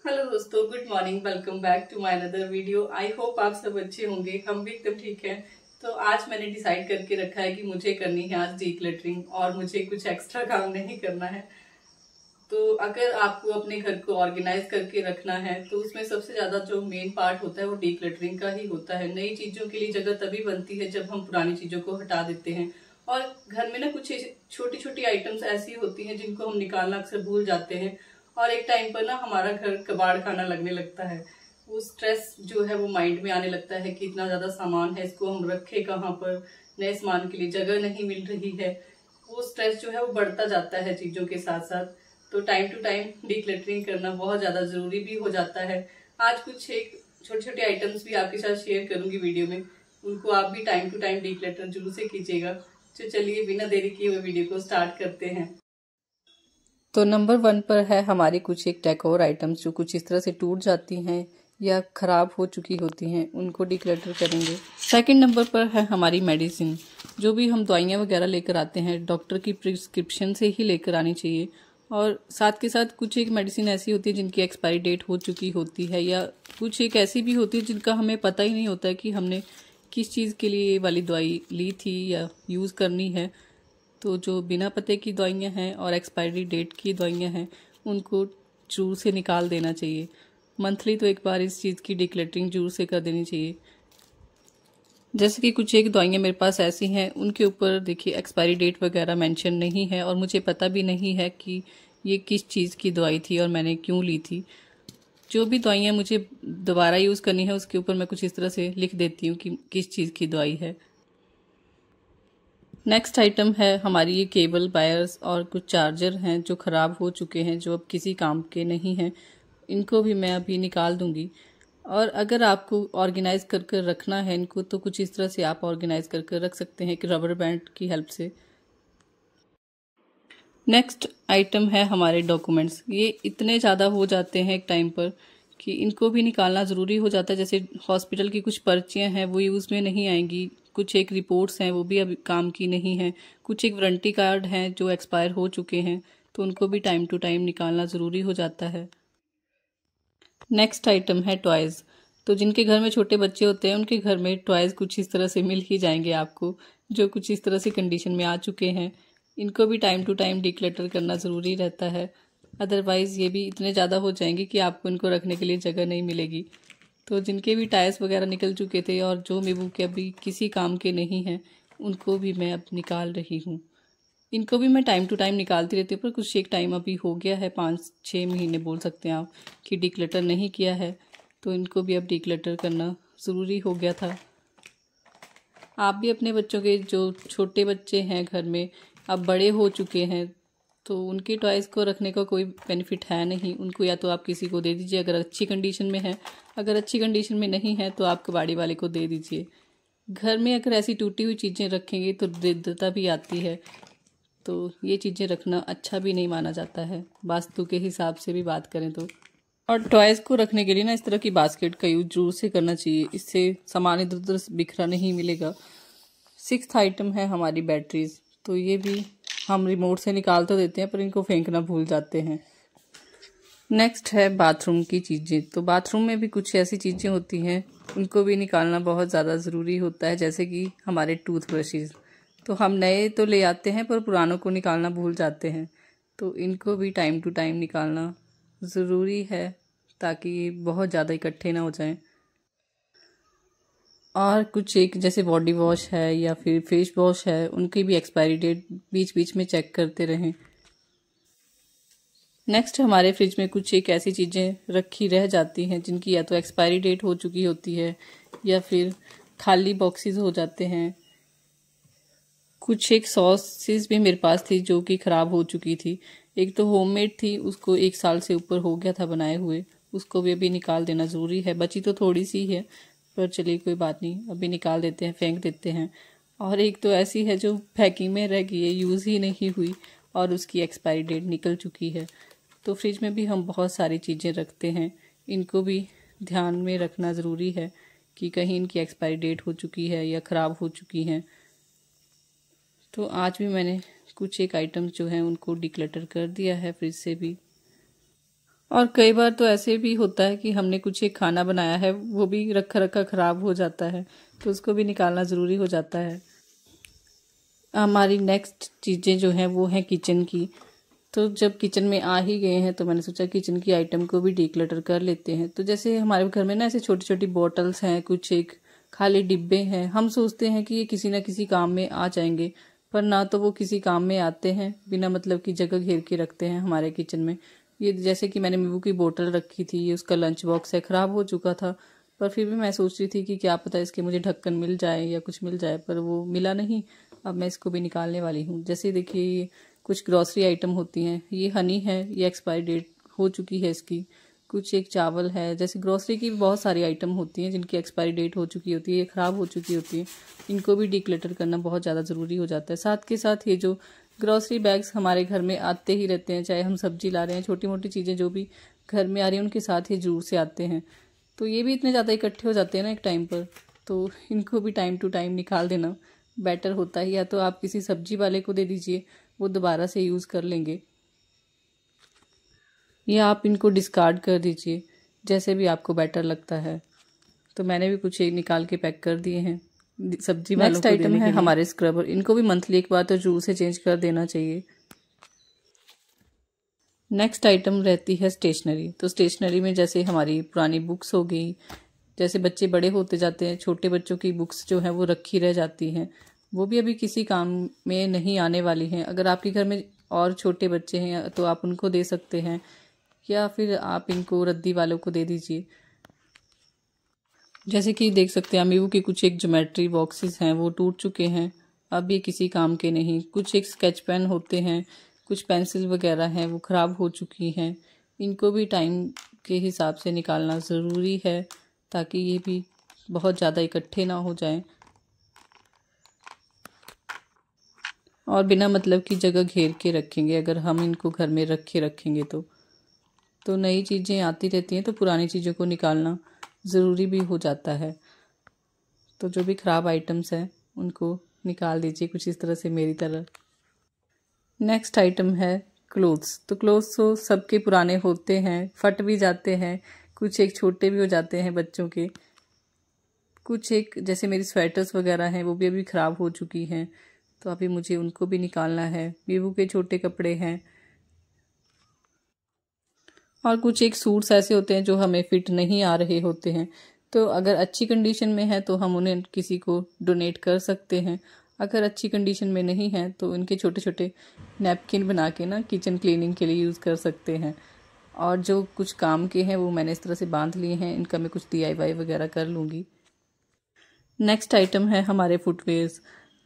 Hello दोस्तों, good morning. Welcome back to my another video. I hope आप सब अच्छे होंगे। हम भी एकदम ठीक हैं। तो आज मैंने डिसाइड करके रखा है कि मुझे करनी है आज डीक्लटरिंग और मुझे कुछ एक्स्ट्रा काम नहीं करना है। तो अगर आपको अपने घर को ऑर्गेनाइज करके रखना है तो उसमें सबसे ज्यादा जो मेन पार्ट होता है वो डीक्लटरिंग का ही होता है। नई चीजों के लिए जगह तभी बनती है जब हम पुरानी चीजों को हटा देते हैं। और घर में ना कुछ छोटी छोटी आइटम्स ऐसी होती हैं जिनको हम निकालना अक्सर भूल जाते हैं और एक टाइम पर ना हमारा घर कबाड़ खाना लगने लगता है। वो स्ट्रेस जो है वो माइंड में आने लगता है कि इतना ज्यादा सामान है, इसको हम रखे कहाँ पर, नए सामान के लिए जगह नहीं मिल रही है। वो स्ट्रेस जो है वो बढ़ता जाता है चीजों के साथ साथ। तो टाइम टू टाइम डीक्लटरिंग करना बहुत ज्यादा जरूरी भी हो जाता है। आज कुछ एक छोटे छोटे आइटम्स भी आपके साथ शेयर करूंगी वीडियो में, उनको आप भी टाइम टू टाइम डीक्लटर जरूर से कीजिएगा। तो चलिए बिना देरी किए हुए वीडियो को स्टार्ट करते हैं। तो नंबर 1 पर है हमारी कुछ एक डेकोर आइटम्स जो कुछ इस तरह से टूट जाती हैं या खराब हो चुकी होती हैं, उनको डिक्लटर करेंगे। सेकंड नंबर पर है हमारी मेडिसिन। जो भी हम दवाइयाँ वगैरह लेकर आते हैं डॉक्टर की प्रिस्क्रिप्शन से ही लेकर आनी चाहिए। और साथ के साथ कुछ एक मेडिसिन ऐसी होती है जिनकी एक्सपायरी डेट हो चुकी होती है, या कुछ एक ऐसी भी होती है जिनका हमें पता ही नहीं होता है कि हमने किस चीज़ के लिए ये वाली दवाई ली थी या यूज़ करनी है। तो जो बिना पते की दवाइयाँ हैं और एक्सपायरी डेट की दवाइयाँ हैं उनको जरूर से निकाल देना चाहिए। मंथली तो एक बार इस चीज़ की डिक्लटरिंग जरूर से कर देनी चाहिए। जैसे कि कुछ एक दवाइयाँ मेरे पास ऐसी हैं उनके ऊपर देखिए एक्सपायरी डेट वगैरह मेंशन नहीं है और मुझे पता भी नहीं है कि ये किस चीज़ की दवाई थी और मैंने क्यों ली थी। जो भी दवाइयाँ मुझे दोबारा यूज़ करनी है उसके ऊपर मैं कुछ इस तरह से लिख देती हूँ कि किस चीज़ की दवाई है। नेक्स्ट आइटम है हमारी ये केबल वायर्स और कुछ चार्जर हैं जो ख़राब हो चुके हैं, जो अब किसी काम के नहीं हैं। इनको भी मैं अभी निकाल दूंगी। और अगर आपको ऑर्गेनाइज कर कर रखना है इनको तो कुछ इस तरह से आप ऑर्गेनाइज कर कर रख सकते हैं कि रबर बैंड की हेल्प से। नेक्स्ट आइटम है हमारे डॉक्यूमेंट्स। ये इतने ज़्यादा हो जाते हैं एक टाइम पर कि इनको भी निकालना ज़रूरी हो जाता है। जैसे हॉस्पिटल की कुछ पर्चियाँ हैं वो यूज़ में नहीं आएंगी, कुछ एक रिपोर्ट्स हैं वो भी अभी काम की नहीं हैं, कुछ एक वारंटी कार्ड हैं जो एक्सपायर हो चुके हैं, तो उनको भी टाइम टू टाइम निकालना ज़रूरी हो जाता है। नेक्स्ट आइटम है टॉयज़। तो जिनके घर में छोटे बच्चे होते हैं उनके घर में टॉयज़ कुछ इस तरह से मिल ही जाएंगे आपको, जो कुछ इस तरह से कंडीशन में आ चुके हैं। इनको भी टाइम टू टाइम डिक्लटर करना ज़रूरी रहता है, अदरवाइज़ ये भी इतने ज़्यादा हो जाएंगे कि आपको इनको रखने के लिए जगह नहीं मिलेगी। तो जिनके भी टायर्स वगैरह निकल चुके थे और जो मेबू के अभी किसी काम के नहीं हैं उनको भी मैं अब निकाल रही हूँ। इनको भी मैं टाइम टू टाइम निकालती रहती हूँ, पर कुछ एक टाइम अभी हो गया है, 5-6 महीने बोल सकते हैं आप, कि डिक्लटर नहीं किया है। तो इनको भी अब डिक्लटर करना ज़रूरी हो गया था। आप भी अपने बच्चों के, जो छोटे बच्चे हैं घर में अब बड़े हो चुके हैं, तो उनके टॉयज़ को रखने का कोई बेनिफिट है नहीं। उनको या तो आप किसी को दे दीजिए अगर अच्छी कंडीशन में है, अगर अच्छी कंडीशन में नहीं है तो आप कबाड़ी वाले को दे दीजिए। घर में अगर ऐसी टूटी हुई चीज़ें रखेंगे तो दरिद्रता भी आती है, तो ये चीज़ें रखना अच्छा भी नहीं माना जाता है वास्तु के हिसाब से भी बात करें तो। और टॉयज़ को रखने के लिए ना इस तरह की बास्केट का यूज जरूर से करना चाहिए, इससे सामान इधर उधर बिखरा नहीं मिलेगा। 6th आइटम है हमारी बैटरीज। तो ये भी हम रिमोट से निकाल तो देते हैं पर इनको फेंकना भूल जाते हैं। नेक्स्ट है बाथरूम की चीज़ें। तो बाथरूम में भी कुछ ऐसी चीज़ें होती हैं उनको भी निकालना बहुत ज़्यादा ज़रूरी होता है, जैसे कि हमारे टूथब्रशेज़। तो हम नए तो ले आते हैं पर पुरानों को निकालना भूल जाते हैं, तो इनको भी टाइम टू टाइम निकालना ज़रूरी है ताकि ये बहुत ज़्यादा इकट्ठे ना हो जाएं। और कुछ एक जैसे बॉडी वॉश है या फिर फेस वॉश है, उनकी भी एक्सपायरी डेट बीच बीच में चेक करते रहें। नेक्स्ट हमारे फ्रिज में कुछ एक ऐसी चीज़ें रखी रह जाती हैं जिनकी या तो एक्सपायरी डेट हो चुकी होती है या फिर खाली बॉक्सेस हो जाते हैं। कुछ एक सॉसेस भी मेरे पास थी जो कि ख़राब हो चुकी थी। एक तो होममेड थी, उसको 1 साल से ऊपर हो गया था बनाए हुए, उसको भी अभी निकाल देना ज़रूरी है। बची तो थोड़ी सी है पर चलिए कोई बात नहीं, अभी निकाल देते हैं, फेंक देते हैं। और एक तो ऐसी है जो पैकिंग में रह गई है, यूज़ ही नहीं हुई और उसकी एक्सपायरी डेट निकल चुकी है। तो फ्रिज में भी हम बहुत सारी चीज़ें रखते हैं, इनको भी ध्यान में रखना ज़रूरी है कि कहीं इनकी एक्सपायरी डेट हो चुकी है या ख़राब हो चुकी हैं। तो आज भी मैंने कुछ एक आइटम्स जो हैं उनको डिक्लटर कर दिया है फ्रिज से भी। और कई बार तो ऐसे भी होता है कि हमने कुछ एक खाना बनाया है, वो भी रखा रखा ख़राब हो जाता है, तो उसको भी निकालना ज़रूरी हो जाता है। हमारी नेक्स्ट चीज़ें जो हैं वो हैं किचन की। तो जब किचन में आ ही गए हैं तो मैंने सोचा किचन की आइटम को भी डीक्लटर कर लेते हैं। तो जैसे हमारे घर में ना ऐसे छोटी छोटी बॉटल्स हैं, कुछ एक खाली डिब्बे हैं, हम सोचते हैं कि ये किसी ना किसी काम में आ जाएंगे, पर ना तो वो किसी काम में आते हैं, बिना मतलब की जगह घेर के रखते हैं हमारे किचन में। ये जैसे कि मैंने नींबू की बोतल रखी थी, ये उसका लंच बॉक्स है, ख़राब हो चुका था, पर फिर भी मैं सोच रही थी कि क्या पता इसके मुझे ढक्कन मिल जाए या कुछ मिल जाए, पर वो मिला नहीं। अब मैं इसको भी निकालने वाली हूँ। जैसे देखिए ये कुछ ग्रॉसरी आइटम होती हैं, ये हनी है, ये एक्सपायरी डेट हो चुकी है इसकी। कुछ एक चावल है, जैसे ग्रॉसरी की भी बहुत सारी आइटम होती हैं जिनकी एक्सपायरी डेट हो चुकी होती है, ये ख़राब हो चुकी होती है, इनको भी डिक्लटर करना बहुत ज़्यादा ज़रूरी हो जाता है। साथ के साथ ये जो ग्रॉसरी बैग्स हमारे घर में आते ही रहते हैं, चाहे हम सब्जी ला रहे हैं, छोटी मोटी चीज़ें जो भी घर में आ रही हैं उनके साथ ये जरूर से आते हैं। तो ये भी इतने ज़्यादा इकट्ठे हो जाते हैं ना एक टाइम पर, तो इनको भी टाइम टू टाइम निकाल देना बेटर होता है। या तो आप किसी सब्जी वाले को दे दीजिए, वो दोबारा से यूज़ कर लेंगे, या आप इनको डिस्कार्ड कर दीजिए, जैसे भी आपको बेटर लगता है। तो मैंने भी कुछ एक निकाल के पैक कर दिए हैं सब्जी वालों को। नेक्स्ट आइटम है हमारे स्क्रबर, इनको भी मंथली एक बार तो जरूर से चेंज कर देना चाहिए। नेक्स्ट आइटम रहती है स्टेशनरी। तो स्टेशनरी में जैसे हमारी पुरानी बुक्स हो गई, जैसे बच्चे बड़े होते जाते हैं, छोटे बच्चों की बुक्स जो हैं वो रखी रह जाती हैं, वो भी अभी किसी काम में नहीं आने वाली हैं। अगर आपके घर में और छोटे बच्चे हैं तो आप उनको दे सकते हैं, या फिर आप इनको रद्दी वालों को दे दीजिए। जैसे कि देख सकते हैं अमीबू के कुछ एक ज्योमेट्री बॉक्सेस हैं, वो टूट चुके हैं, अब ये किसी काम के नहीं। कुछ एक स्केच पेन होते हैं, कुछ पेंसिल वगैरह हैं, वो ख़राब हो चुकी हैं, इनको भी टाइम के हिसाब से निकालना ज़रूरी है, ताकि ये भी बहुत ज़्यादा इकट्ठे ना हो जाएं और बिना मतलब की जगह घेर के रखेंगे अगर हम इनको घर में रखेंगे तो नई चीज़ें आती रहती हैं, तो पुरानी चीज़ों को निकालना ज़रूरी भी हो जाता है। तो जो भी ख़राब आइटम्स हैं उनको निकाल दीजिए कुछ इस तरह से, मेरी तरह। नेक्स्ट आइटम है क्लोथ्स। तो क्लोथ्स तो सबके पुराने होते हैं, फट भी जाते हैं, कुछ एक छोटे भी हो जाते हैं बच्चों के। कुछ एक जैसे मेरी स्वेटर्स वगैरह हैं वो भी अभी ख़राब हो चुकी हैं, तो अभी मुझे उनको भी निकालना है। बेबू के छोटे कपड़े हैं, और कुछ एक सूट्स ऐसे होते हैं जो हमें फिट नहीं आ रहे होते हैं, तो अगर अच्छी कंडीशन में है तो हम उन्हें किसी को डोनेट कर सकते हैं। अगर अच्छी कंडीशन में नहीं है तो इनके छोटे छोटे नैपकिन बना के ना किचन क्लीनिंग के लिए यूज़ कर सकते हैं। और जो कुछ काम के हैं वो मैंने इस तरह से बांध लिए हैं, इनका मैं कुछ DIY वगैरह कर लूँगी। नेक्स्ट आइटम है हमारे फुटवेयर्स।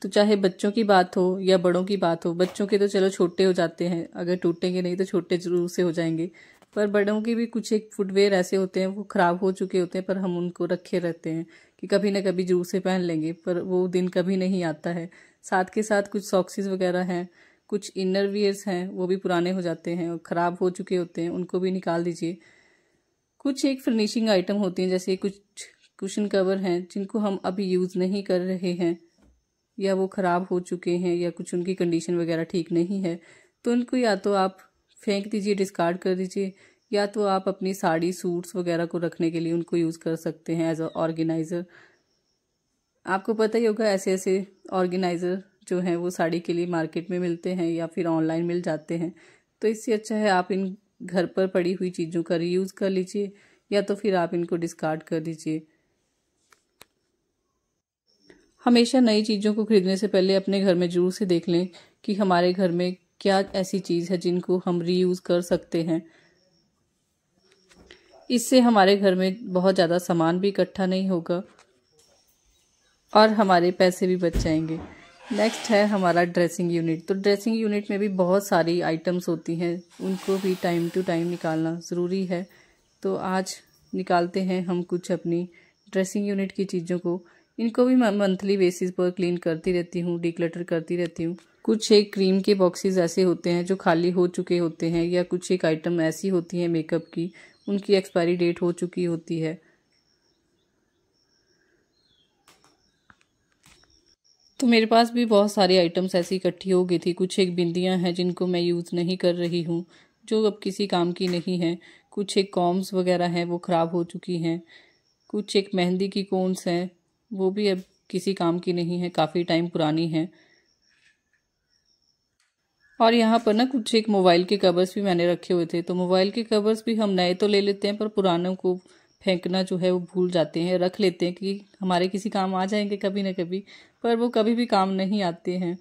तो चाहे बच्चों की बात हो या बड़ों की बात हो, बच्चों के तो चलो छोटे हो जाते हैं, अगर टूटेंगे नहीं तो छोटे जरूर से हो जाएंगे, पर बड़ों के भी कुछ एक फुटवेयर ऐसे होते हैं वो ख़राब हो चुके होते हैं, पर हम उनको रखे रहते हैं कि कभी ना कभी जरूर से पहन लेंगे, पर वो दिन कभी नहीं आता है। साथ के साथ कुछ सॉक्सेस वगैरह हैं, कुछ इनर वियर्स हैं, वो भी पुराने हो जाते हैं और ख़राब हो चुके होते हैं, उनको भी निकाल दीजिए। कुछ एक फर्निशिंग आइटम होती हैं, जैसे कुछ कुशन कवर हैं जिनको हम अभी यूज़ नहीं कर रहे हैं, या वो ख़राब हो चुके हैं, या कुछ उनकी कंडीशन वगैरह ठीक नहीं है, तो उनको या तो आप फेंक दीजिए, डिस्कार्ड कर दीजिए, या तो आप अपनी साड़ी सूट्स वगैरह को रखने के लिए उनको यूज़ कर सकते हैं एज अ ऑर्गेनाइज़र। आपको पता ही होगा ऐसे ऐसे ऑर्गेनाइज़र जो हैं वो साड़ी के लिए मार्केट में मिलते हैं या फिर ऑनलाइन मिल जाते हैं, तो इससे अच्छा है आप इन घर पर पड़ी हुई चीज़ों का रीयूज़ कर लीजिए, या तो फिर आप इनको डिस्कार्ड कर दीजिए। हमेशा नई चीज़ों को खरीदने से पहले अपने घर में जरूर से देख लें कि हमारे घर में क्या ऐसी चीज़ है जिनको हम रीयूज़ कर सकते हैं। इससे हमारे घर में बहुत ज़्यादा सामान भी इकट्ठा नहीं होगा और हमारे पैसे भी बच जाएंगे। नेक्स्ट है हमारा ड्रेसिंग यूनिट। तो ड्रेसिंग यूनिट में भी बहुत सारी आइटम्स होती हैं, उनको भी टाइम टू टाइम निकालना ज़रूरी है। तो आज निकालते हैं हम कुछ अपनी ड्रेसिंग यूनिट की चीज़ों को। इनको भी मैं मंथली बेसिस पर क्लीन करती रहती हूँ, डिक्लटर करती रहती हूँ। कुछ एक क्रीम के बॉक्सेस ऐसे होते हैं जो खाली हो चुके होते हैं, या कुछ एक आइटम ऐसी होती हैं मेकअप की, उनकी एक्सपायरी डेट हो चुकी होती है। तो मेरे पास भी बहुत सारी आइटम्स ऐसी इकट्ठी हो गई थी। कुछ एक बिंदियां हैं जिनको मैं यूज़ नहीं कर रही हूँ, जो अब किसी काम की नहीं है। कुछ एक कॉम्स वगैरह हैं वो ख़राब हो चुकी हैं। कुछ एक मेहंदी की कोन्स हैं, वो भी अब किसी काम की नहीं है, काफ़ी टाइम पुरानी हैं। और यहाँ पर ना कुछ एक मोबाइल के कवर्स भी मैंने रखे हुए थे। तो मोबाइल के कवर्स भी हम नए तो ले लेते हैं, पर पुरानों को फेंकना जो है वो भूल जाते हैं, रख लेते हैं कि हमारे किसी काम आ जाएंगे कभी ना कभी, पर वो कभी भी काम नहीं आते हैं।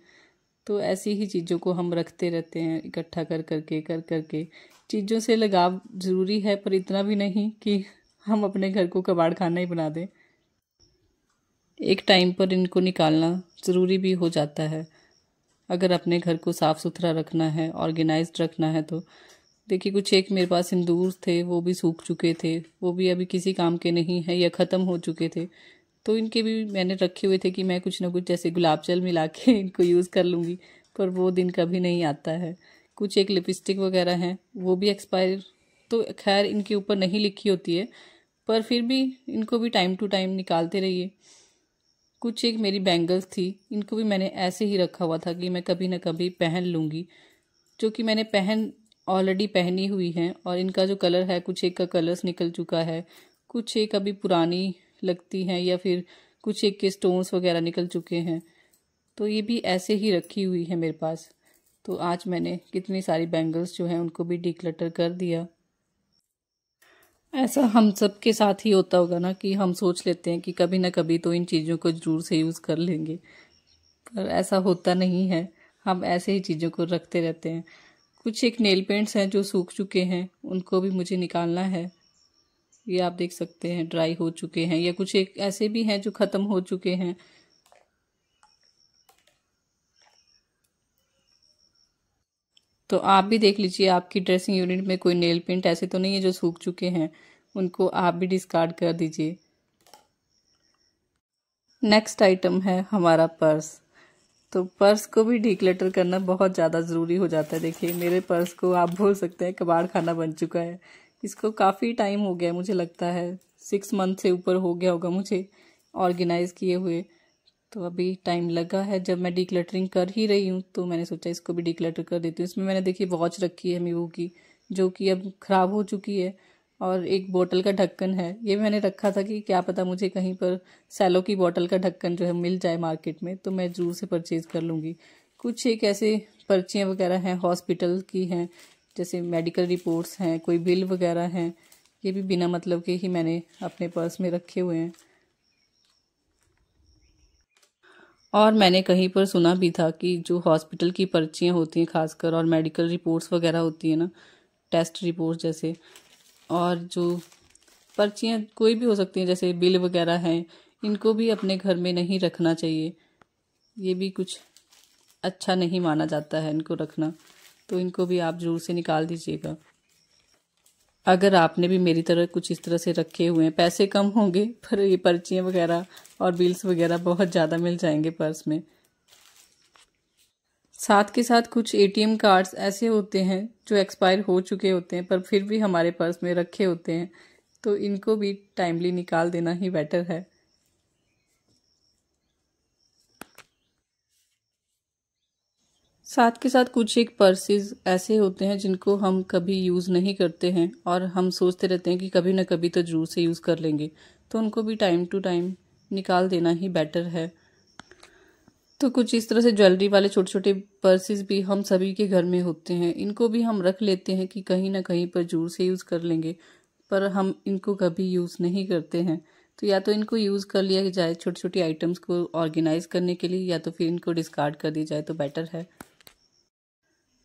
तो ऐसी ही चीज़ों को हम रखते रहते हैं, इकट्ठा कर करके। चीज़ों से लगाव ज़रूरी है, पर इतना भी नहीं कि हम अपने घर को कबाड़ खाना ही बना दें। एक टाइम पर इनको निकालना ज़रूरी भी हो जाता है, अगर अपने घर को साफ़ सुथरा रखना है, ऑर्गेनाइज्ड रखना है। तो देखिए, कुछ एक मेरे पास सिंदूर थे, वो भी सूख चुके थे, वो भी अभी किसी काम के नहीं है या ख़त्म हो चुके थे। तो इनके भी मैंने रखे हुए थे कि मैं कुछ ना कुछ जैसे गुलाब जल मिला के इनको यूज़ कर लूँगी, पर वो दिन कभी नहीं आता है। कुछ एक लिपस्टिक वगैरह हैं, वो भी एक्सपायर, तो खैर इनके ऊपर नहीं लिखी होती है, पर फिर भी इनको भी टाइम टू टाइम निकालते रहिए। कुछ एक मेरी बैंगल्स थी, इनको भी मैंने ऐसे ही रखा हुआ था कि मैं कभी ना कभी पहन लूँगी, जो कि मैंने ऑलरेडी पहनी हुई हैं। और इनका जो कलर है, कुछ एक का कलर्स निकल चुका है, कुछ एक अभी पुरानी लगती हैं, या फिर कुछ एक के स्टोन्स वगैरह निकल चुके हैं। तो ये भी ऐसे ही रखी हुई है मेरे पास। तो आज मैंने कितनी सारी बैंगल्स जो हैं उनको भी डिक्लटर कर दिया। ऐसा हम सब के साथ ही होता होगा ना, कि हम सोच लेते हैं कि कभी ना कभी तो इन चीज़ों को ज़रूर से यूज़ कर लेंगे, पर ऐसा होता नहीं है। हम ऐसे ही चीज़ों को रखते रहते हैं। कुछ एक नेल पेंट्स हैं जो सूख चुके हैं, उनको भी मुझे निकालना है। ये आप देख सकते हैं ड्राई हो चुके हैं, या कुछ एक ऐसे भी हैं जो ख़त्म हो चुके हैं। तो आप भी देख लीजिए, आपकी ड्रेसिंग यूनिट में कोई नेल पेंट ऐसे तो नहीं है जो सूख चुके हैं, उनको आप भी डिस्कार्ड कर दीजिए। नेक्स्ट आइटम है हमारा पर्स। तो पर्स को भी डिक्लटर करना बहुत ज़्यादा ज़रूरी हो जाता है। देखिए, मेरे पर्स को आप बोल सकते हैं कबाड़ खाना बन चुका है। इसको काफ़ी टाइम हो गया, मुझे लगता है 6 मंथ से ऊपर हो गया होगा मुझे ऑर्गेनाइज़ किए हुए। तो अभी टाइम लगा है, जब मैं डिक्लटरिंग कर ही रही हूँ तो मैंने सोचा इसको भी डिक्लटर कर देती हूँ। इसमें मैंने देखिए वॉच रखी है मीवो की, जो कि अब ख़राब हो चुकी है, और एक बोतल का ढक्कन है। ये मैंने रखा था कि क्या पता मुझे कहीं पर सैलो की बोतल का ढक्कन जो है मिल जाए मार्केट में, तो मैं ज़रूर से परचेज़ कर लूँगी। कुछ एक ऐसे पर्चियाँ वगैरह हैं हॉस्पिटल की हैं, जैसे मेडिकल रिपोर्ट्स हैं, कोई बिल वगैरह हैं, ये भी बिना मतलब के ही मैंने अपने पर्स में रखे हुए हैं। और मैंने कहीं पर सुना भी था कि जो हॉस्पिटल की पर्चियाँ होती हैं खासकर, और मेडिकल रिपोर्ट्स वगैरह होती हैं ना, टेस्ट रिपोर्ट जैसे, और जो पर्चियाँ कोई भी हो सकती हैं जैसे बिल वगैरह हैं, इनको भी अपने घर में नहीं रखना चाहिए। ये भी कुछ अच्छा नहीं माना जाता है इनको रखना, तो इनको भी आप जरूर से निकाल दीजिएगा। अगर आपने भी मेरी तरह कुछ इस तरह से रखे हुए हैं, पैसे कम होंगे पर ये पर्चियाँ वगैरह और बिल्स वगैरह बहुत ज़्यादा मिल जाएंगे पर्स में। साथ के साथ कुछ एटीएम कार्ड्स ऐसे होते हैं जो एक्सपायर हो चुके होते हैं, पर फिर भी हमारे पर्स में रखे होते हैं, तो इनको भी टाइमली निकाल देना ही बेटर है। साथ के साथ कुछ एक पर्सेस ऐसे होते हैं जिनको हम कभी यूज़ नहीं करते हैं, और हम सोचते रहते हैं कि कभी ना कभी तो जरूर से यूज़ कर लेंगे, तो उनको भी टाइम टू टाइम निकाल देना ही बेटर है। तो कुछ इस तरह से ज्वेलरी वाले छोटे छोटे पर्सेस भी हम सभी के घर में होते हैं, इनको भी हम रख लेते हैं कि कहीं ना कहीं पर जरूर से यूज़ कर लेंगे, पर हम इनको कभी यूज़ नहीं करते हैं। तो या तो इनको यूज़ कर लिया जाए छोटी छोटी आइटम्स को ऑर्गेनाइज करने के लिए, या तो फिर इनको डिस्कार्ड कर दी जाए तो बेटर है।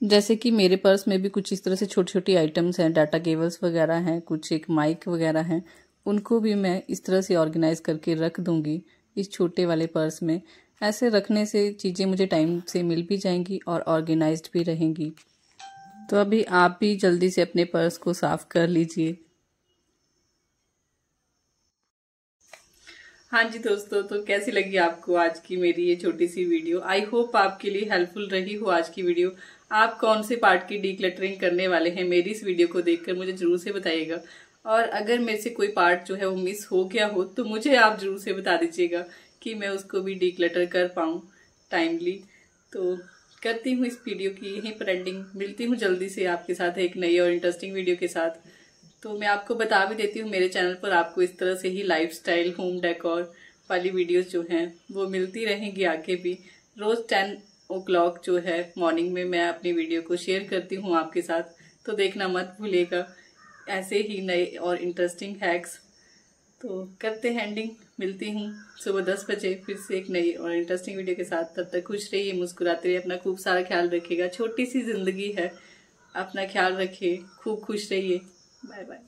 जैसे कि मेरे पर्स में भी कुछ इस तरह से छोटी छोटी आइटम्स हैं, डाटा केबल्स वगैरह हैं, कुछ एक माइक वगैरह हैं, उनको भी मैं इस तरह से ऑर्गेनाइज करके रख दूंगी इस छोटे वाले पर्स में। ऐसे रखने से चीज़ें मुझे टाइम से मिल भी जाएंगी और ऑर्गेनाइज्ड भी रहेंगी। तो अभी आप भी जल्दी से अपने पर्स को साफ कर लीजिए। हाँ जी दोस्तों, तो कैसी लगी आपको आज की मेरी ये छोटी सी वीडियो? आई होप आपके लिए हेल्पफुल रही हो आज की वीडियो। आप कौन से पार्ट की डीक्लटरिंग करने वाले हैं, मेरी इस वीडियो को देखकर मुझे जरूर से बताइएगा। और अगर मेरे से कोई पार्ट जो है वो मिस हो गया हो तो मुझे आप जरूर से बता दीजिएगा कि मैं उसको भी डीक्लटर कर पाऊँ टाइमली। तो करती हूँ इस वीडियो की यहीं पर एंडिंग। मिलती हूँ जल्दी से आपके साथ एक नई और इंटरेस्टिंग वीडियो के साथ। तो मैं आपको बता भी देती हूँ, मेरे चैनल पर आपको इस तरह से ही लाइफस्टाइल, होम डेकोर वाली वीडियोस जो हैं वो मिलती रहेंगी आगे भी। रोज 10 o'clock जो है मॉर्निंग में मैं अपनी वीडियो को शेयर करती हूँ आपके साथ, तो देखना मत भूलिएगा। ऐसे ही नए और इंटरेस्टिंग हैक्स। तो करते हैं एंडिंग, मिलती हूँ सुबह 10 बजे फिर से एक नई और इंटरेस्टिंग वीडियो के साथ। तब तक खुश रहिए, मुस्कुराते रहिए, अपना खूब सारा ख्याल रखिएगा। छोटी सी जिंदगी है, अपना ख्याल रखिए, खूब खुश रहिए। Bye bye.